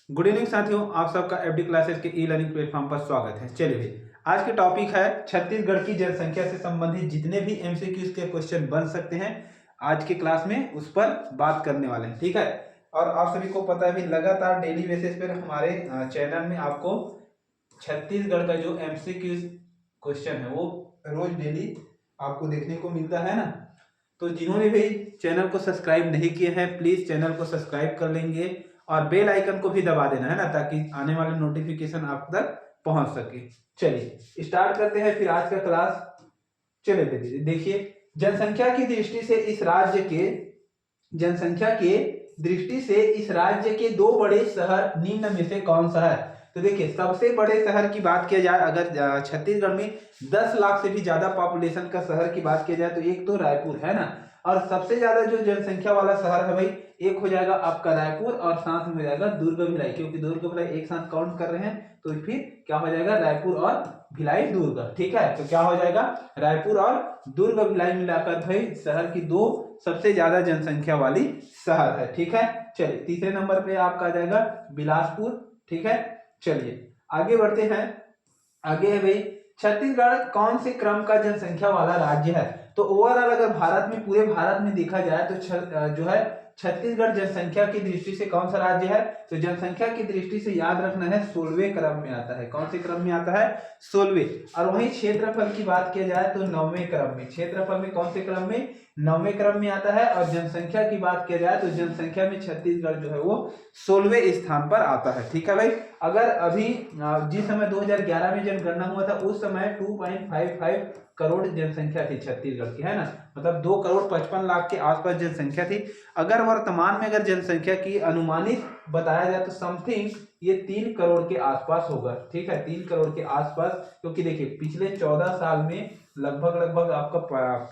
Good evening साथियों, आप सबका एफडी क्लासेस के ई लर्निंग प्लेटफॉर्म पर स्वागत है। चलिए भाई, आज के टॉपिक है छत्तीसगढ़ की जनसंख्या से संबंधित जितने भी एमसीक्यूज के क्वेश्चन बन सकते हैं आज के क्लास में उस पर बात करने वाले हैं। ठीक है, और आप सभी को पता है भी लगातार डेली बेसिस पर हमारे चैनल में आपको छत्तीसगढ़ का जो एमसीक्यूज क्वेश्चन है वो रोज डेली आपको देखने को मिलता है ना। तो जिन्होंने भी चैनल को सब्सक्राइब नहीं किए हैं प्लीज चैनल को सब्सक्राइब कर लेंगे और बेल आइकन को भी दबा देना है ना, ताकि आने वाले नोटिफिकेशन आप तक पहुंच सके। चलिए स्टार्ट करते हैं फिर आज का क्लास। चलिए देखिए, जनसंख्या की दृष्टि से इस राज्य के जनसंख्या के दृष्टि से इस राज्य के दो बड़े शहर निम्न में से कौन सा है। तो देखिए, सबसे बड़े शहर की बात किया जाए, अगर छत्तीसगढ़ में 10 लाख से भी ज्यादा पॉपुलेशन का शहर की बात किया जाए तो एक तो रायपुर है ना, और सबसे ज्यादा जो जनसंख्या वाला शहर है भाई एक हो जाएगा आपका रायपुर और साथ में हो जाएगा दुर्ग भिलाई, क्योंकि दुर्ग भिलाई एक साथ काउंट कर रहे हैं तो फिर क्या हो जाएगा रायपुर और भिलाई दुर्ग। ठीक है, तो क्या हो जाएगा रायपुर और दुर्ग भिलाई मिलाकर भाई शहर की दो सबसे ज्यादा जनसंख्या वाली शहर है। ठीक है, चलिए तीसरे नंबर पे आपका आ जाएगा बिलासपुर। ठीक है, चलिए आगे बढ़ते हैं। आगे है भाई, छत्तीसगढ़ कौन से क्रम का जनसंख्या वाला राज्य है। तो ओवरऑल अगर भारत में पूरे भारत में देखा जाए तो जो है छत्तीसगढ़ जनसंख्या की दृष्टि से कौन सा राज्य है। तो जनसंख्या की दृष्टि से याद रखना है 16वें क्रम में आता है। कौन से क्रम में आता है? 16वें। और वहीं क्षेत्रफल की बात किया जाए तो 9वें क्रम में। क्षेत्रफल में कौन से क्रम में? 9वें क्रम में आता है। और जनसंख्या की बात किया जाए तो जनसंख्या में छत्तीसगढ़ जो है वो 16वें स्थान पर आता है। ठीक है भाई, अगर अभी जिस समय 2011 में जनगणना हुआ था उस समय 2.55 करोड़ जनसंख्या थी छत्तीसगढ़ की, है ना, मतलब 2,55,00,000 के आसपास जनसंख्या थी। अगर वर्तमान में अगर जनसंख्या की अनुमानित बताया जाए तो समथिंग ये 3 करोड़ के आसपास होगा। ठीक है, 3 करोड़ के आसपास, क्योंकि देखिए पिछले 14 साल में लगभग आपका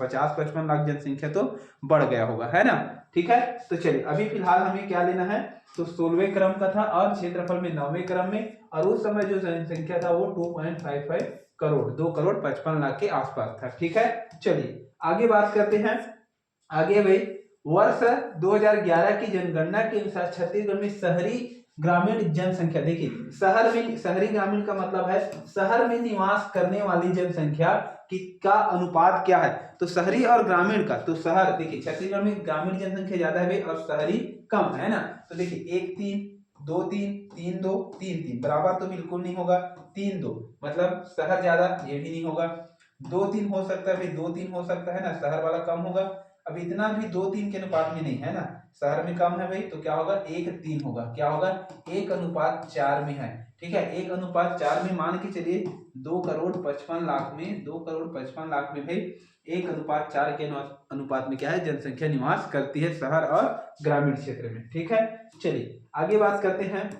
50-55 लाख जनसंख्या तो बढ़ गया होगा, है ना। ठीक है, तो चलिए अभी फिलहाल हमें क्या लेना है, तो 16वें क्रम का था और क्षेत्रफल में 9वें क्रम में, और उस समय जो जनसंख्या था वो 2.55 करोड़ 2,55,00,000 के आसपास था। ठीक है, चलिए आगे बात करते हैं। आगे भाई, वर्ष 2011 की जनगणना के अनुसार छत्तीसगढ़ में शहरी ग्रामीण जनसंख्या, देखिए शहर में शहरी ग्रामीण का मतलब है शहर में निवास करने वाली जनसंख्या की का अनुपात क्या है। तो शहरी और ग्रामीण का, तो शहर देखिए छत्तीसगढ़ में ग्रामीण जनसंख्या ज्यादा है और शहरी कम है ना। तो देखिए 1-3 2-3 3-2 3-3 बराबर तो बिल्कुल नहीं होगा। 3-2 मतलब शहर ज्यादा, ये भी नहीं होगा। 2-3 हो सकता है भाई, 2-3 हो सकता है ना, शहर वाला कम होगा। अब इतना भी 2-3 के अनुपात में नहीं है ना, शहर में कम है भाई, तो क्या होगा 1-3 होगा। क्या होगा? 1:4 में है। ठीक है, 1:4 में मान के चलिए 2,55,00,000 में 2,55,00,000 में भाई 1:4 के अनुपात में क्या है जनसंख्या निवास करती है शहर और ग्रामीण क्षेत्र में। ठीक है, चलिए आगे बात करते हैं।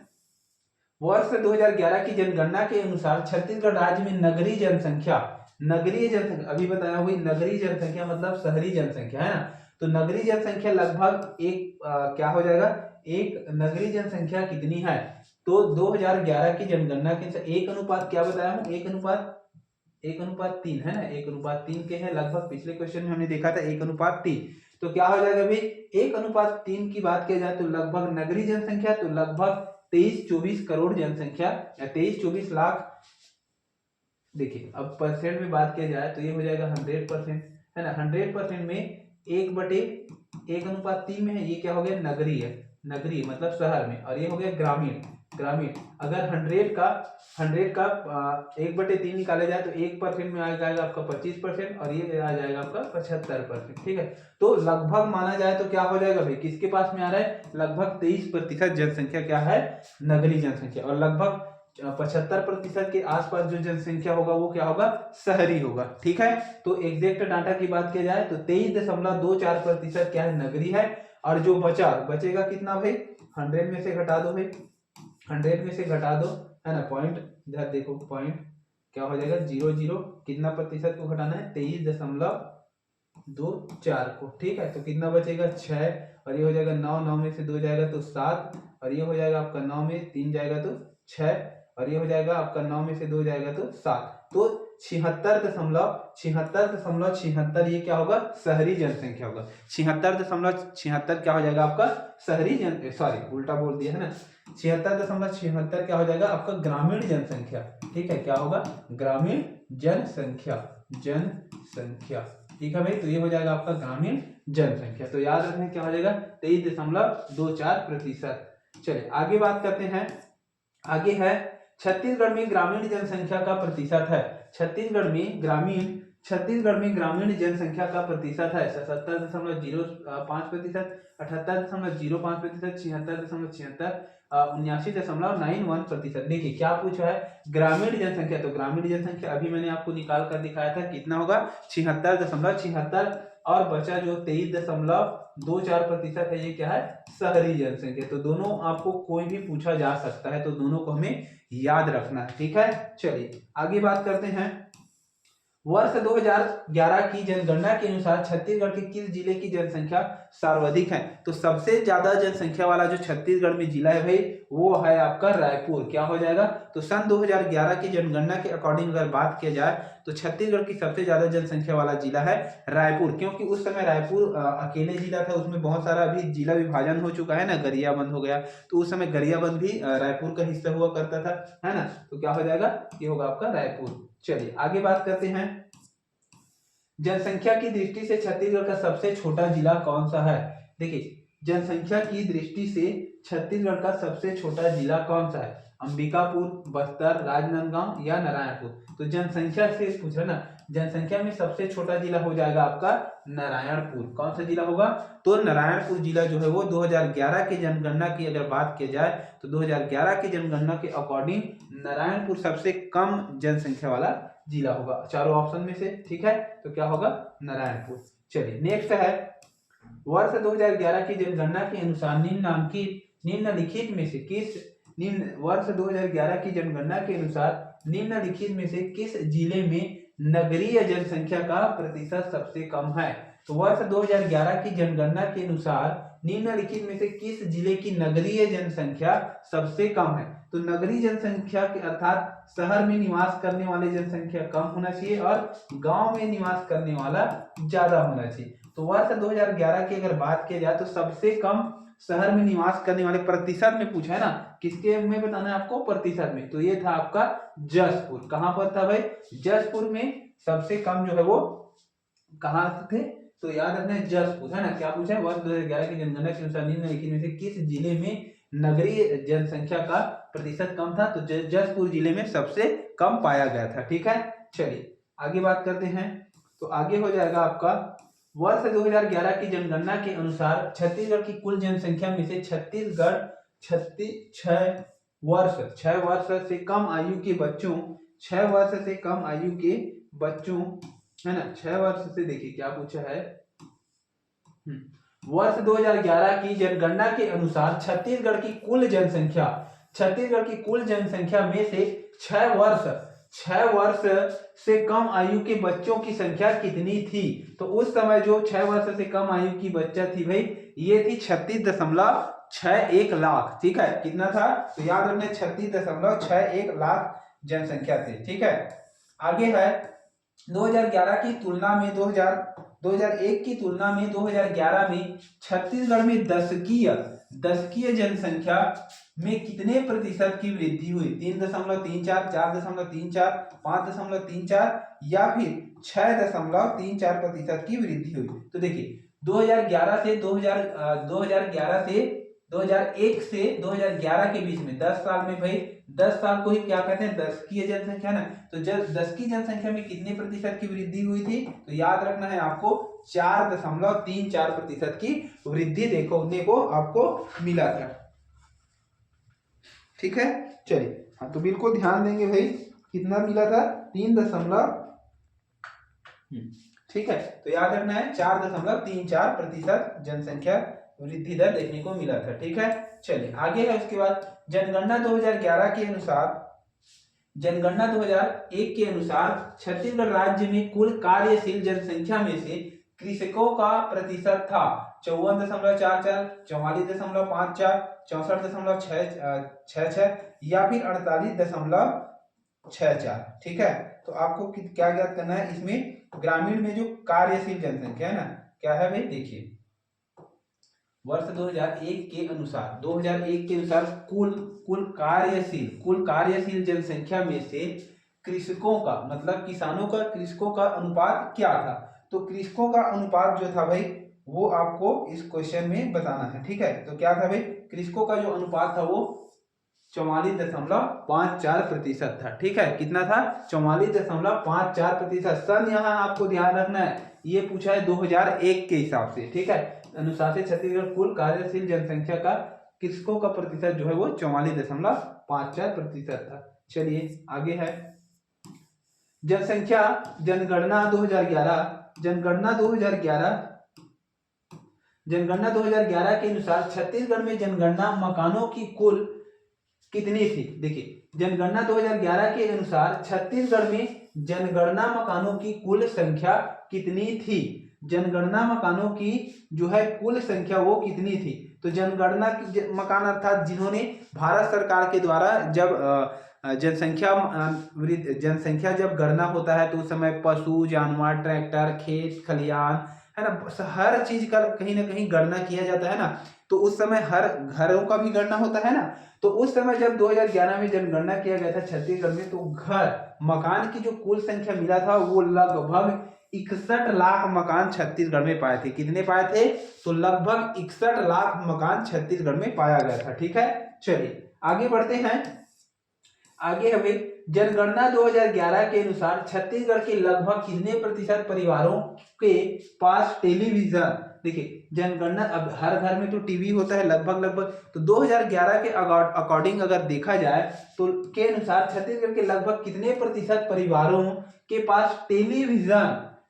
वर्ष 2011 की जनगणना के अनुसार छत्तीसगढ़ राज्य में नगरीय जनसंख्या अभी बताया हुई नगरीय जनसंख्या मतलब शहरी जनसंख्या, है ना। तो नगरीय जनसंख्या लगभग क्या हो जाएगा, एक नगरीय जनसंख्या कितनी है। तो 2011 की जनगणना के अनुसार 1 अनुपात क्या बताया हूँ, 1:3 है ना, 1:3 के हैं लगभग। पिछले क्वेश्चन में हमने देखा था 1:3। तो क्या हो जाएगा भाई, 1:3 की बात किया जाए तो लगभग नगरीय जनसंख्या तो लगभग 23-24 करोड़ जनसंख्या या 23-24 लाख। देखिए अब परसेंट में बात किया जाए तो ये हो जाएगा 100%, है ना। 100% में 1/1:3 में है, ये क्या हो गया नगरीय मतलब शहर में, और ये हो गया ग्रामीण। अगर 100 का 1/3 निकाले जाए तो 1% में आ जाएगा आपका 25% और ये आ जाएगा आपका 75%। ठीक है, तो लगभग माना जाए तो क्या हो जाएगा भाई, किसके पास में आ रहा है, लगभग 23% जनसंख्या क्या है, नगरीय जनसंख्या, और लगभग 75% के आसपास जो जनसंख्या होगा वो क्या होगा, शहरी होगा। ठीक है, तो एग्जैक्ट डाटा की बात किया जाए तो 23.24% क्या है, नगरी है। और जो बचेगा कितना भाई, 100 में से घटा दो भाई, 100 में से घटा दो, है ना। पॉइंट इधर देखो, पॉइंट क्या हो जाएगा 00, कितना प्रतिशत को घटाना है, 23.24 को। ठीक है, तो कितना बचेगा 6, और ये हो जाएगा 9, 9 में से 2 जाएगा तो 7, और ये हो जाएगा आपका 9 में 3 जाएगा तो 6, और ये हो जाएगा आपका 9 में से 2 जाएगा तो 7। तो 76.76 ये क्या होगा, शहरी जनसंख्या होगा। 76.76 क्या हो जाएगा आपका शहरी सॉरी उल्टा बोल दिया है ना, 76.76 क्या हो जाएगा आपका ग्रामीण जनसंख्या। ठीक है, क्या होगा ग्रामीण जनसंख्या, जनसंख्या। ठीक है भाई, तो ये हो जाएगा आपका ग्रामीण जनसंख्या। तो याद रखना क्या हो जाएगा 23.24%। चलिए आगे बात करते हैं। आगे है छत्तीसगढ़ में ग्रामीण जनसंख्या का प्रतिशत है। छत्तीसगढ़ में ग्रामीण जनसंख्या का प्रतिशत है 77.05%, 78.05%, 76.76, 79.91%। देखिए क्या पूछा है, ग्रामीण जनसंख्या। तो ग्रामीण जनसंख्या अभी मैंने आपको निकाल कर दिखाया था, कितना होगा 76.76, और बचा जो 23.24% है, ये क्या है शहरी जनसंख्या। तो दोनों आपको कोई भी पूछा जा सकता है, तो दोनों को हमें याद रखना है। ठीक है, चलिए आगे बात करते हैं। वर्ष 2011 की जनगणना के अनुसार छत्तीसगढ़ के किस जिले की जनसंख्या सर्वाधिक है? तो सबसे ज्यादा जनसंख्या वाला जो छत्तीसगढ़ में जिला है भाई, वो है आपका रायपुर। क्या हो जाएगा, तो सन 2011 की जनगणना के अकॉर्डिंग अगर बात किया जाए तो छत्तीसगढ़ की सबसे ज्यादा जनसंख्या वाला जिला है रायपुर, क्योंकि उस समय रायपुर अकेले जिला था, उसमें बहुत सारा अभी जिला विभाजन हो चुका है ना, गरियाबंद हो गया, तो उस समय गरियाबंद भी रायपुर का हिस्सा हुआ करता था, है ना। तो क्या हो जाएगा, ये होगा आपका रायपुर। चलिए आगे बात करते हैं। जनसंख्या की दृष्टि से छत्तीसगढ़ का सबसे छोटा जिला कौन सा है? देखिए जनसंख्या की दृष्टि से छत्तीसगढ़ का सबसे छोटा जिला कौन सा है? अंबिकापुर, बस्तर, राजनांदगांव या नारायणपुर? तो जनसंख्या से पूछ रहे ना, जनसंख्या में सबसे छोटा जिला हो जाएगा आपका नारायणपुर। कौन सा जिला होगा, तो नारायणपुर जिला जो है वो 2011 की जनगणना की अगर बात की जाए तो 2011 की जनगणना के अकॉर्डिंग नारायणपुर सबसे कम जनसंख्या वाला जिला होगा चारों ऑप्शन में से। ठीक है, तो क्या होगा नारायणपुर। चलिए नेक्स्ट है, वर्ष 2011 की जनगणना के अनुसार निम्नलिखित में से किस वर्ष 2011 की जनगणना के अनुसार निम्नलिखित में से किस जिले में नगरीय जनसंख्या का प्रतिशत सबसे कम है? तो वर्ष 2011 की जनगणना के अनुसार निम्नलिखित में से किस जिले की नगरीय जनसंख्या सबसे कम है? तो नगरीय जनसंख्या के अर्थात शहर में निवास करने वाले जनसंख्या कम होना चाहिए और गांव में निवास करने वाला ज्यादा होना चाहिए। तो वर्ष 2011 की अगर बात की जाए तो सबसे कम शहर में निवास करने वाले प्रतिशत में पूछा है ना, किसके में बताना है आपको, प्रतिशत में। तो ये था आपका जसपुर। कहां पर था भाई, जसपुर में सबसे कम जो है वो कहां थे, तो याद रखना है जसपुर, है ना। क्या पूछा है, वर्ष 2011 की जनगणना के अनुसार निम्नलिखित में से किस जिले में नगरीय जनसंख्या का प्रतिशत कम था? तो जसपुर जिले में सबसे कम पाया गया था। ठीक है, चलिए आगे बात करते हैं। तो आगे हो जाएगा आपका, वर्ष 2011 की जनगणना के अनुसार छत्तीसगढ़ की कुल जनसंख्या में से छत्तीसगढ़ 6 वर्ष से कम आयु के बच्चों 6 वर्ष से कम आयु के बच्चों, है ना, 6 वर्ष से, देखिए क्या पूछा है, वर्ष 2011 की जनगणना के अनुसार छत्तीसगढ़ की कुल जनसंख्या में से 6 वर्ष से कम आयु के बच्चों की संख्या कितनी थी? तो उस समय जो 6 वर्ष से कम आयु की बच्चा थी भाई, ये थी 36.61 लाख। ठीक है, कितना था, तो याद रखना 36.61 लाख जनसंख्या थी। ठीक है, आगे है 2011 की तुलना में 2001 की तुलना में 2011 में छत्तीसगढ़ में दशकीय जनसंख्या में कितने प्रतिशत की वृद्धि हुई? 3.34, 4.34, 5.34 या फिर 6.34% की वृद्धि हुई? तो देखिए 2011 से 2001 से 2011 के बीच में 10 साल में भाई, 10 साल को ही क्या कहते हैं, दशकीय जनसंख्या ना। तो दशकीय जनसंख्या में कितने प्रतिशत की वृद्धि हुई थी? तो याद रखना है आपको 4.34% की वृद्धि देखने को आपको मिला था। ठीक है, चलिए, हाँ तो बिल्कुल ध्यान देंगे भाई, कितना मिला था, 3 ठीक है, तो याद रखना है 4.34% जनसंख्या वृद्धि दर देखने को मिला था। ठीक है, चलिए आगे है उसके बाद, जनगणना 2001 के अनुसार छत्तीसगढ़ राज्य में कुल कार्यशील जनसंख्या में से कृषकों का प्रतिशत था 54.44, 44.54, 64.66 या फिर 48.64। ठीक है, तो आपको क्या ज्ञात करना है इसमें, ग्रामीण में जो कार्यशील जनसंख्या है ना, क्या है भाई, देखिए वर्ष 2001 के अनुसार, 2001 के अनुसार कुल कार्यशील जनसंख्या में से कृषकों का, मतलब किसानों का, कृषकों का अनुपात क्या था। तो कृषकों का अनुपात जो था भाई, वो आपको इस क्वेश्चन में बताना है। ठीक है, तो क्या था भाई, कृषकों का जो अनुपात था वो 44.54% था। ठीक है, कितना था, 44.54%। सन यहाँ आपको ध्यान रखना है, ये पूछा है 2001 के हिसाब से। ठीक है, अनुसार छत्तीसगढ़ कुल कार्यशील जनसंख्या का कृषकों का प्रतिशत जो है वो 44.54% था। चलिए आगे है जनसंख्या जनगणना 2011। जनगणना 2011 के अनुसार छत्तीसगढ़ में जनगणना मकानों की कुल कितनी थी। देखिए, जनगणना 2011 के अनुसार छत्तीसगढ़ में जनगणना मकानों की कुल संख्या कितनी थी। जनगणना मकानों की जो है कुल संख्या वो कितनी थी। तो जनगणना की मकान अर्थात जिन्होंने भारत सरकार के द्वारा जब जनसंख्या जब गणना होता है तो उस समय पशु जानवर, ट्रैक्टर, खेत खलिहान, है ना, हर चीज का कहीं ना कहीं गणना किया जाता है ना। तो उस समय हर घरों का भी गणना होता है ना। तो उस समय जब 2011 में जनगणना किया गया था छत्तीसगढ़ में, तो मकान की जो कुल संख्या मिला था वो लगभग 61 लाख मकान छत्तीसगढ़ में पाए थे। कितने पाए थे, तो लगभग 61 लाख मकान छत्तीसगढ़ में पाया गया था। ठीक है, चलिए आगे बढ़ते हैं। आगे हमें जनगणना 2011 के अनुसार छत्तीसगढ़ के लगभग कितने प्रतिशत परिवारों के पास टेलीविजन। देखिए, जनगणना अब हर घर में तो टीवी होता है लगभग, तो 2011 के अकॉर्डिंग अगर देखा जाए तो के अनुसार छत्तीसगढ़ के लगभग कितने प्रतिशत परिवारों के पास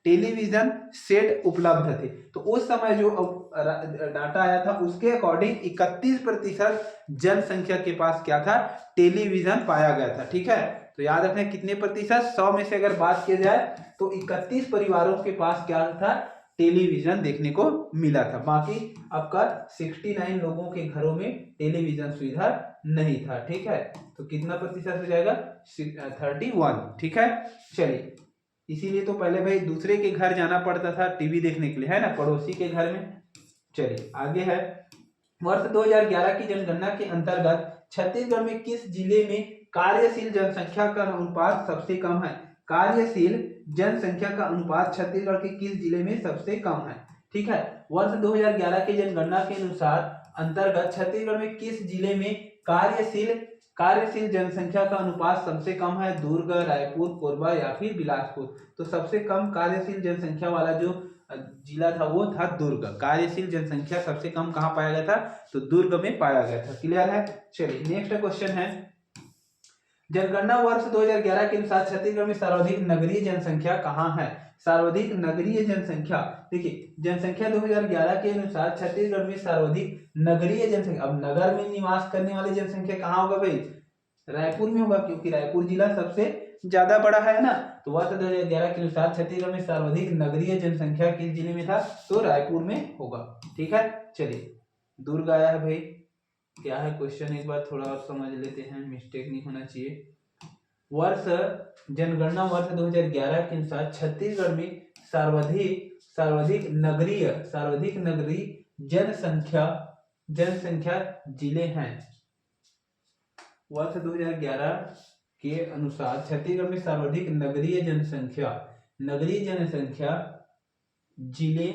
टेलीविजन सेट उपलब्ध थे। तो उस समय जो डाटा आया था उसके अकॉर्डिंग 31% जनसंख्या के पास क्या था, टेलीविजन पाया गया था। ठीक है, तो याद रखना कितने प्रतिशत, 100 में से अगर बात किया जाए तो 31 परिवारों के पास क्या था, टेलीविजन देखने को मिला था। बाकी आपका 69 लोगों के घरों में टेलीविजन सुविधा नहीं था। ठीक है, तो कितना प्रतिशत हो जाएगा, 31। ठीक है, चलिए, इसीलिए तो पहले भाई दूसरे के घर जाना पड़ता था टीवी देखने के लिए, है ना, पड़ोसी के घर में। चलिए आगे है, वर्ष 2011 की जनगणना के अंतर्गत छत्तीसगढ़ में किस जिले में कार्यशील जनसंख्या का अनुपात सबसे कम है। कार्यशील जनसंख्या का अनुपात छत्तीसगढ़ के किस जिले में सबसे कम है। ठीक है, वर्ष 2011 की जनगणना के अनुसार अंतर्गत छत्तीसगढ़ में किस जिले में कार्यशील जनसंख्या का अनुपात सबसे कम है। दुर्ग, रायपुर, कोरबा या फिर बिलासपुर। तो सबसे कम कार्यशील जनसंख्या वाला जो जिला था वो था दुर्ग। कार्यशील जनसंख्या सबसे कम कहाँ पाया गया था, तो दुर्ग में पाया गया था। क्लियर है, चलिए नेक्स्ट क्वेश्चन है, जनगणना वर्ष 2011 के अनुसार छत्तीसगढ़ में सर्वाधिक नगरीय जनसंख्या कहाँ है। सर्वाधिक नगरीय जनसंख्या, देखिए जनसंख्या 2011 के अनुसार छत्तीसगढ़ में सर्वाधिक नगरीय जनसंख्या, अब नगर में निवास करने वाली जनसंख्या कहाँ होगा भाई, रायपुर में होगा, क्योंकि रायपुर जिला सबसे ज्यादा बड़ा है ना। तो वर्ष 2011 के अनुसार छत्तीसगढ़ में सर्वाधिक नगरीय जनसंख्या किस जिले में था, तो रायपुर में होगा। ठीक है, चलिए दुर्ग आया है भाई, क्या है क्वेश्चन एक बार थोड़ा और समझ लेते हैं, मिस्टेक नहीं होना चाहिए। जनगणना वर्ष 2011 के अनुसार छत्तीसगढ़ में सर्वाधिक नगरीय जनसंख्या जिले हैं। वर्ष 2011 के अनुसार छत्तीसगढ़ में सर्वाधिक नगरीय जनसंख्या जिले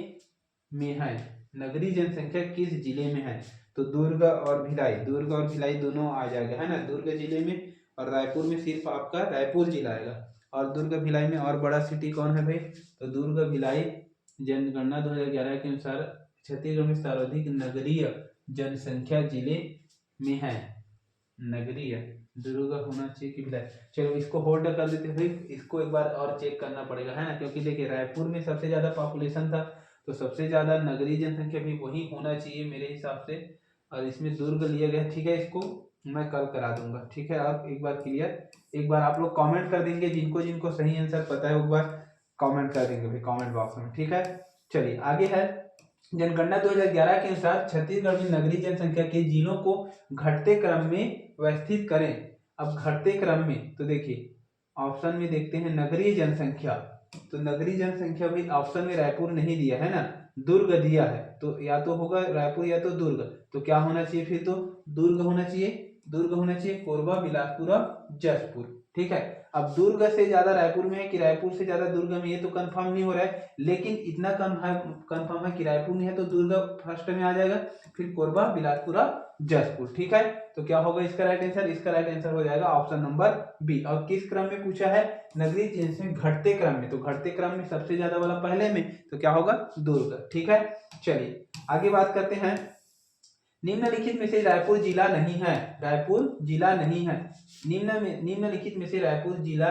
में है। नगरीय जनसंख्या किस जिले में है, तो दुर्ग और भिलाई दोनों आ जाएगा, है ना। दुर्ग जिले में और रायपुर में सिर्फ आपका रायपुर जिला आएगा। और दुर्ग भिलाई में और बड़ा सिटी कौन है भाई, तो दुर्ग भिलाई जनगणना 2011 के अनुसार छत्तीसगढ़ में सर्वाधिक नगरीय जनसंख्या जिले में है। नगरीय दुर्ग होना चाहिए कि भिलाई। चलो इसको होल्ड कर देते भाई, इसको एक बार और चेक करना पड़ेगा, है ना, क्योंकि देखिए रायपुर में सबसे ज्यादा पॉपुलेशन था, तो सबसे ज्यादा नगरीय जनसंख्या भी वही होना चाहिए मेरे हिसाब से, और इसमें दुर्ग लिया गया। ठीक है, इसको मैं कल करा दूंगा। ठीक है, आप एक बार क्लियर, एक बार आप लोग कमेंट कर देंगे, जिनको जिनको सही आंसर पता है एक बार कमेंट कर देंगे भाई कमेंट बॉक्स में। ठीक है, चलिए आगे है, जनगणना 2011 के अनुसार छत्तीसगढ़ में नगरीय जनसंख्या के जिलों को घटते क्रम में व्यवस्थित करें। अब घटते क्रम में, तो देखिए ऑप्शन में देखते हैं नगरीय जनसंख्या, तो नगरीय जनसंख्या भी ऑप्शन में रायपुर नहीं दिया है ना, दुर्ग दिया है, तो या तो होगा रायपुर या तो दुर्ग। तो क्या होना चाहिए फिर? तो दुर्ग होना चाहिए, दुर्ग होना चाहिए, कोरबा, बिलासपुर और जशपुर। ठीक है, अब दुर्ग से ज्यादा रायपुर में है कि रायपुर से ज्यादा दुर्ग में, ये तो कंफर्म नहीं हो रहा है, लेकिन इतना कंफर्म है कि रायपुर में है तो दुर्ग फर्स्ट में आ जाएगा, फिर कोरबा, बिलासपुर और जशपुर। ठीक है, तो क्या होगा इसका राइट आंसर? इसका राइट आंसर हो जाएगा ऑप्शन नंबर बी। और किस क्रम में पूछा है? नगरीय चेंज में घटते क्रम में, तो घटते क्रम में सबसे ज्यादा वाला पहले में, तो क्या होगा? दुर्ग। ठीक है, चलिए आगे बात करते हैं। निम्नलिखित में से रायपुर जिला नहीं है, रायपुर जिला नहीं है, निम्नलिखित में से रायपुर जिला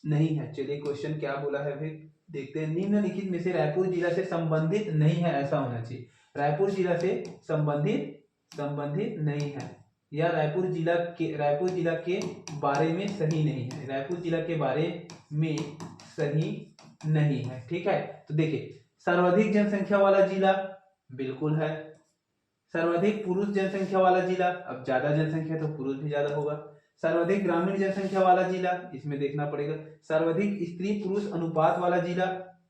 नहीं है। चलिए क्वेश्चन क्या बोला है फिर देखते हैं। निम्नलिखित में से रायपुर जिला से संबंधित नहीं है, ऐसा होना चाहिए। रायपुर जिला से संबंधित नहीं है, या रायपुर जिला के बारे में सही नहीं है, रायपुर जिला के बारे में सही नहीं है। ठीक है, तो देखिए सर्वाधिक जनसंख्या वाला जिला बिल्कुल है, सर्वाधिक पुरुष जनसंख्या वाला जिला, अब ज्यादा जनसंख्या तो पुरुष भी ज्यादा होगा। सर्वाधिक ग्रामीण जनसंख्या वाला जिला, इसमें देखना पड़ेगा। सर्वाधिक स्त्री पुरुष अनुपात वाला जिला,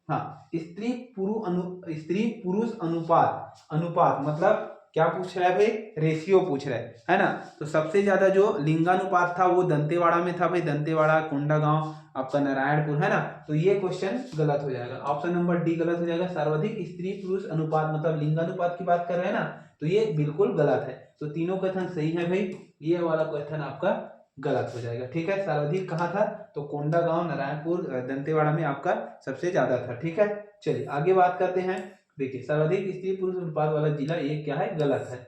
हाँ स्त्री पुरुष अनुपात मतलब क्या पूछ रहा है भाई? रेशियो पूछ रहा है ना। तो सबसे ज्यादा जो लिंगानुपात था वो दंतेवाड़ा में था भाई, दंतेवाड़ा, कोंडागांव, आपका नारायणपुर, है ना। तो ये क्वेश्चन गलत हो जाएगा, ऑप्शन नंबर डी गलत हो जाएगा। सर्वाधिक स्त्री पुरुष अनुपात मतलब लिंगानुपात की बात कर रहे हैं ना, तो ये बिल्कुल गलत है। तो तीनों कथन सही है भाई, ये वाला कथन आपका गलत हो जाएगा। ठीक है, सर्वाधिक कहाँ था? तो कोंडागांव, नारायणपुर, दंतेवाड़ा में आपका सबसे ज्यादा था। ठीक है, चलिए आगे बात करते हैं। देखिए सर्वाधिक स्त्री पुरुष अनुपात वाला जिला ये क्या है? गलत है।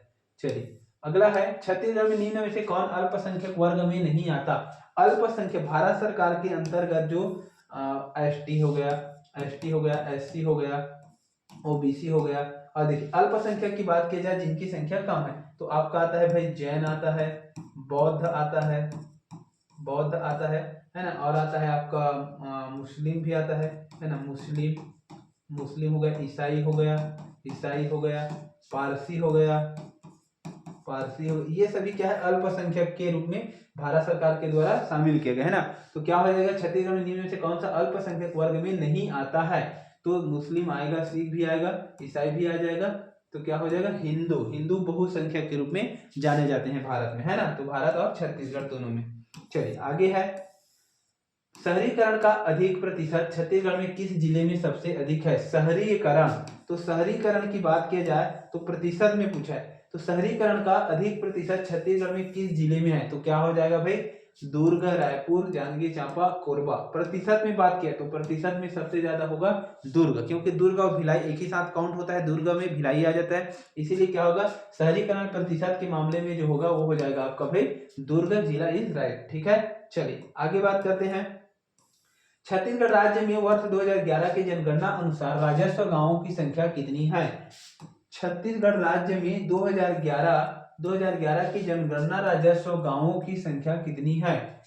चलिए अगला है, छत्तीसगढ़ में निम्न में से कौन अल्पसंख्यक वर्ग में नहीं आता? अल्पसंख्यक भारत सरकार के अंतर्गत जो एसटी हो गया, एससी हो गया, ओबीसी हो गया, और देखिए अल्पसंख्यक की बात की जाए जिनकी संख्या कम है, तो आपका आता है भाई जैन आता है, बौद्ध आता है, है ना, और आता है आपका मुस्लिम भी आता है ना, मुस्लिम हो गया, ईसाई हो गया, पारसी हो गया, ये सभी क्या है? अल्पसंख्यक के रूप में भारत सरकार के द्वारा शामिल किया गया है ना। तो क्या हो जाएगा? छत्तीसगढ़ में निम्न में से कौन सा अल्पसंख्यक वर्ग में नहीं आता है? तो मुस्लिम आएगा, सिख भी आएगा, ईसाई भी आ जाएगा, तो क्या हो जाएगा? हिंदू बहुसंख्यक के रूप में जाने जाते हैं भारत में, है ना। तो भारत और छत्तीसगढ़ दोनों में। चलिए आगे है, शहरीकरण का अधिक प्रतिशत छत्तीसगढ़ में किस जिले में सबसे अधिक है? शहरीकरण, तो शहरीकरण की बात की जाए तो प्रतिशत में पूछा है, तो शहरीकरण का अधिक प्रतिशत छत्तीसगढ़ में किस जिले में है? तो क्या हो जाएगा भाई? दुर्ग, रायपुर, जांजगीर चांपा, कोरबा। प्रतिशत में बात किया तो प्रतिशत में सबसे ज्यादा होगा दुर्ग, क्योंकि दुर्ग और भिलाई एक ही साथ काउंट होता है, दुर्ग में भिलाई आ जाता है, इसीलिए क्या होगा? शहरीकरण प्रतिशत के मामले में जो होगा वो हो जाएगा आपका भाई दुर्ग जिला इज राइट। ठीक है, चलिए आगे बात करते हैं। छत्तीसगढ़ राज्य में वर्ष 2011 की जनगणना अनुसार राजस्व गांवों की संख्या कितनी है? छत्तीसगढ़ राज्य में 2011 की जनगणना राजस्व गांवों की संख्या कितनी है?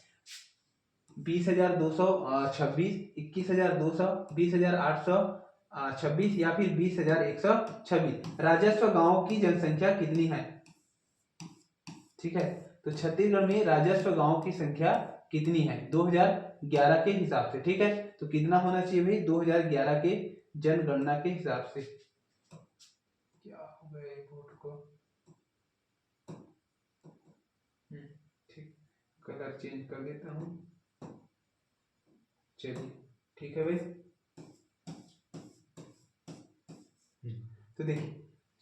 20,226, 21,200, 20,826 या फिर 20,126। राजस्व गांवों की जनसंख्या कितनी है? ठीक है, तो छत्तीसगढ़ में राजस्व गांवों की संख्या कितनी है 2011 के हिसाब से? ठीक है, तो कितना होना चाहिए भाई 2011 के जनगणना के हिसाब से? क्या हो गया बोर्ड को? ठीक, कलर चेंज कर देता हूँ। चलिए ठीक है भाई, तो देखिए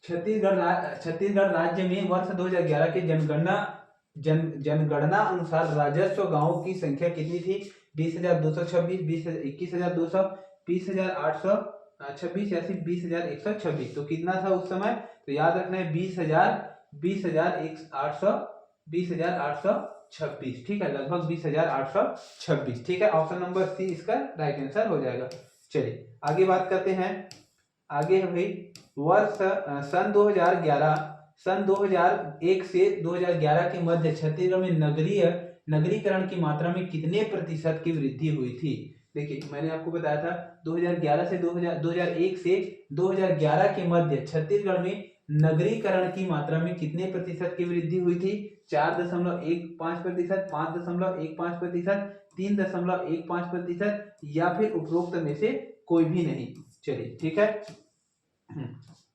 छत्तीसगढ़ राज्य में वर्ष 2011 के जनगणना अनुसार राजस्व गांवों की संख्या कितनी थी? 20,226, 21,200, 20,826 या फिर 20,126। तो कितना था उस समय? तो याद रखना है 20,826। ठीक है, लगभग 20,826। ठीक है, ऑप्शन नंबर सी इसका राइट आंसर हो जाएगा। चलिए आगे बात करते हैं। आगे है भाई वर्ष सन 2001 से 2011 के मध्य छत्तीसगढ़ में नगरीकरण की मात्रा में कितने प्रतिशत की वृद्धि हुई थी? देखिए मैंने आपको बताया था 2011 से 2001 से 2011 के मध्य छत्तीसगढ़ में नगरीकरण की मात्रा में कितने प्रतिशत की वृद्धि हुई थी? 4.15%, 5.15%, 3.15% या फिर उपरोक्त में से कोई भी नहीं। चलिए ठीक है,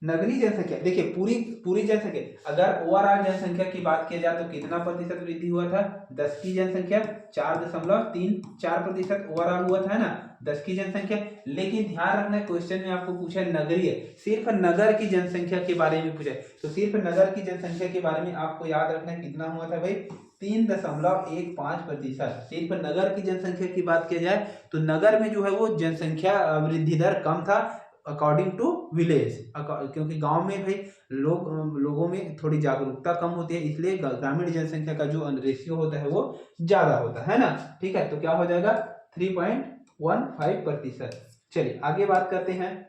नगरीय जनसंख्या, देखिए पूरी पूरी जनसंख्या, अगर ओवरऑल जनसंख्या की बात किया जाए तो कितना प्रतिशत वृद्धि हुआ था? 10 की जनसंख्या 4.34% ओवरऑल हुआ था, है ना, 10 की जनसंख्या। लेकिन ध्यान रखना, क्वेश्चन में आपको पूछा है नगरीय, सिर्फ नगर की जनसंख्या के बारे में पूछा है, तो सिर्फ नगर की जनसंख्या के बारे में आपको याद रखना है कितना हुआ था भाई? 3.15%। सिर्फ नगर की जनसंख्या की बात की जाए तो नगर में जो है वो जनसंख्या वृद्धि दर कम था अकॉर्डिंग टू विलेज, क्योंकि गांव में भाई लोगों में थोड़ी जागरूकता कम होती है, इसलिए ग्रामीण जनसंख्या का जो रेशियो होता है वो ज्यादा होता है ना। ठीक है, तो क्या हो जाएगा? 3.15%। चलिए आगे बात करते हैं।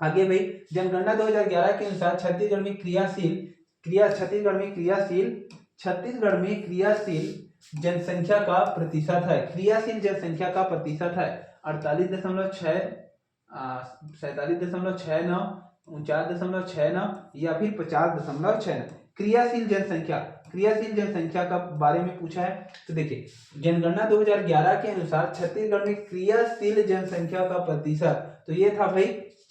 आगे भाई जनगणना 2011 के अनुसार छत्तीसगढ़ में क्रियाशील जनसंख्या का प्रतिशत है, क्रियाशील जनसंख्या का प्रतिशत है 48.6, 47.69, 49.69 या फिर 50.69। क्रियाशील जनसंख्या का बारे में पूछा है, तो देखिए जनगणना 2011 के अनुसार छत्तीसगढ़ में क्रियाशील जनसंख्या का प्रतिशत, तो ये था भाई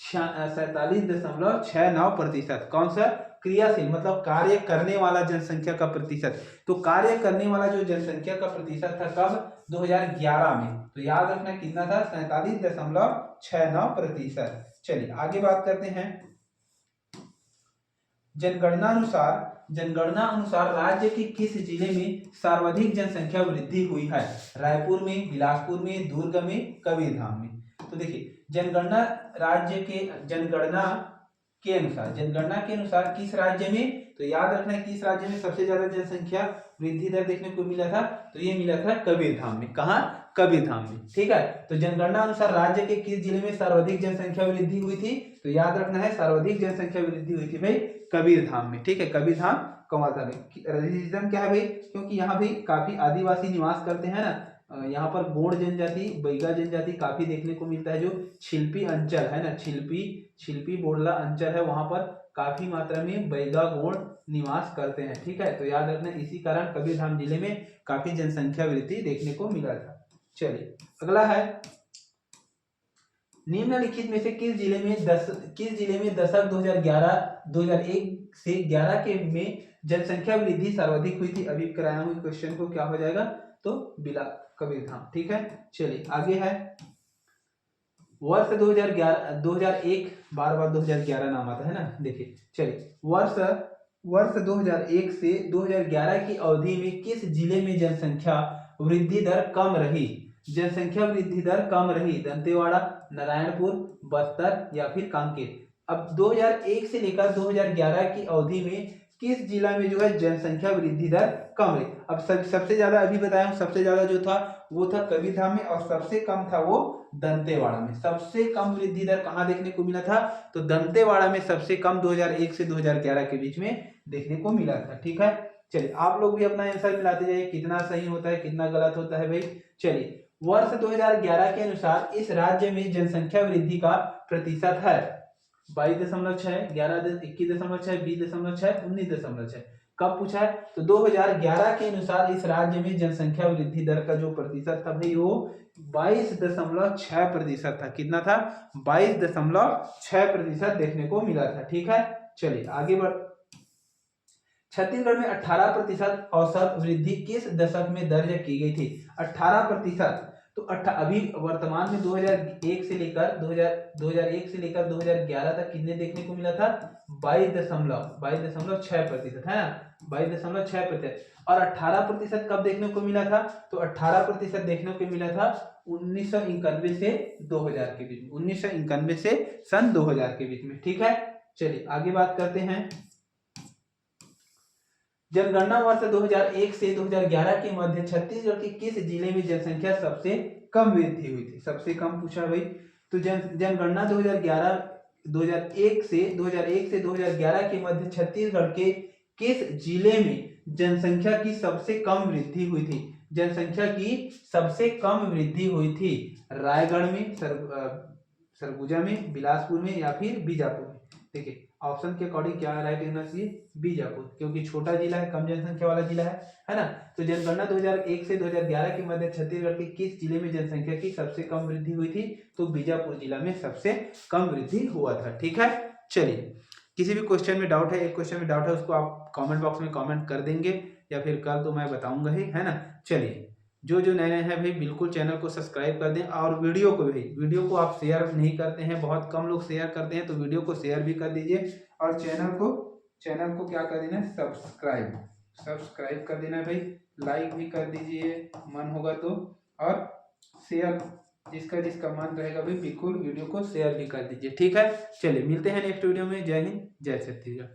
47.69%। कौन सा? क्रियाशील, मतलब कार्य करने वाला जनसंख्या का प्रतिशत। तो कार्य करने वाला जो जनसंख्या का प्रतिशत था कब? 2011 में। तो याद रखना कितना था? 47.69%। चलिए आगे बात करते हैं। जनगणना अनुसार राज्य के किस जिले में सर्वाधिक जनसंख्या वृद्धि हुई है? रायपुर में, बिलासपुर में, दुर्ग में, कबीरधाम में। तो देखिए जनगणना के अनुसार किस राज्य में, तो याद रखना है किस राज्य में सबसे ज्यादा जनसंख्या वृद्धि दर देखने को मिला था? तो ये मिला था कबीरधाम में। कहाँ? कबीरधाम में। ठीक है, तो जनगणना अनुसार राज्य के किस जिले में सर्वाधिक जनसंख्या वृद्धि हुई थी? तो याद रखना है सर्वाधिक जनसंख्या वृद्धि हुई थी भाई कबीरधाम में। ठीक है, कबीरधाम कमाता में। रीजन क्या है भाई? क्योंकि यहाँ भी काफी आदिवासी निवास करते हैं ना, यहाँ पर गोंड जनजाति, बैगा जनजाति काफी देखने को मिलता है। जो छिल्पी अंचल है ना, छिल्पी बोडला अंचल है, वहां पर काफी मात्रा में बैगा गोंड निवास करते हैं। ठीक है, तो याद रखना इसी कारण कबीरधाम जिले में काफी जनसंख्या वृद्धि देखने को मिला था। चलिए अगला है, निम्नलिखित में से किस जिले में दशक 2001 से 11 के में जनसंख्या वृद्धि सर्वाधिक हुई थी? अभी कराया हूं क्वेश्चन को, क्या हो जाएगा? तो कबीरधाम। ठीक है, चलिए आगे है वर्ष 2001, बार बार 2011 नाम आता है ना। देखिए चलिए वर्ष 2001 से 2011 की अवधि में किस जिले में जनसंख्या वृद्धि दर कम रही? दंतेवाड़ा, नारायणपुर, बस्तर या फिर कांकेर। अब 2001 से लेकर 2011 की अवधि में किस जिला में जो है जनसंख्या वृद्धि दर कम रही? अब सबसे ज्यादा अभी बताया, सबसे ज्यादा जो था वो था कबीरधाम में, और सबसे कम था वो दंतेवाड़ा में। सबसे कम वृद्धि दर कहाँ देखने को मिला था? तो दंतेवाड़ा में सबसे कम 2001 से 2011 के बीच में देखने को मिला था। ठीक है, चलिए आप लोग भी अपना आंसर मिलाते जाइए, कितना सही होता है कितना गलत होता है भाई। चलिए वर्ष 2011 के अनुसार इस राज्य में जनसंख्या वृद्धि का प्रतिशत है 22.6, 21.6, 20.6, 19.6। कब पूछा है? तो 2011 के अनुसार इस राज्य में जनसंख्या वृद्धि दर का जो प्रतिशत था भाई वो 22.6% था। कितना था? 22.6% देखने को मिला था। ठीक है, चलिए आगे बढ़। छत्तीसगढ़ में 18% औसत वृद्धि किस दशक में दर्ज की गई थी? 18%। तो अभी वर्तमान में 2001 से लेकर 2011 तक कितने देखने को मिला था? 22.6% है ना, 22.6%। और 18% कब देखने को मिला था? तो 18% देखने को मिला था 1991 से 2000 के बीच में, 1991 से सन 2000 के बीच में। ठीक है, चलिए आगे बात करते हैं। जनगणना वर्ष 2001 से 2011 के मध्य छत्तीसगढ़ के किस जिले में जनसंख्या सबसे कम वृद्धि हुई थी? सबसे कम पूछा भाई। तो जनगणना 2001 से 2011 के मध्य छत्तीसगढ़ के किस जिले में जनसंख्या की सबसे कम वृद्धि हुई थी? जनसंख्या की सबसे कम वृद्धि हुई थी रायगढ़ में, सरगुजा में, बिलासपुर में या फिर बीजापुर में। देखिए ऑप्शन के अकॉर्डिंग क्या राइट होना चाहिए? बीजापुर, क्योंकि छोटा जिला है, कम जनसंख्या वाला जिला है ना। तो जनगणना 2001 से 2011 के मध्य छत्तीसगढ़ के किस जिले में जनसंख्या की सबसे कम वृद्धि हुई थी? तो बीजापुर जिला में सबसे कम वृद्धि हुआ था। ठीक है, चलिए, किसी भी क्वेश्चन में डाउट है, एक क्वेश्चन में डाउट है, उसको आप कमेंट बॉक्स में कमेंट कर देंगे या फिर कल तो मैं बताऊंगा ही, है ना। चलिए, जो जो नए नए हैं भाई बिल्कुल चैनल को सब्सक्राइब कर दें, और वीडियो को आप शेयर नहीं करते हैं, बहुत कम लोग शेयर करते हैं, तो वीडियो को शेयर भी कर दीजिए और चैनल को क्या कर देना है, सब्सक्राइब कर देना है भाई, लाइक भी कर दीजिए मन होगा तो, और शेयर जिसका जिसका मन रहेगा भाई बिल्कुल वीडियो को शेयर भी कर दीजिए, ठीक है। चलिए, मिलते हैं नेक्स्ट वीडियो में। जय हिंद, जय छत्तीसगढ़।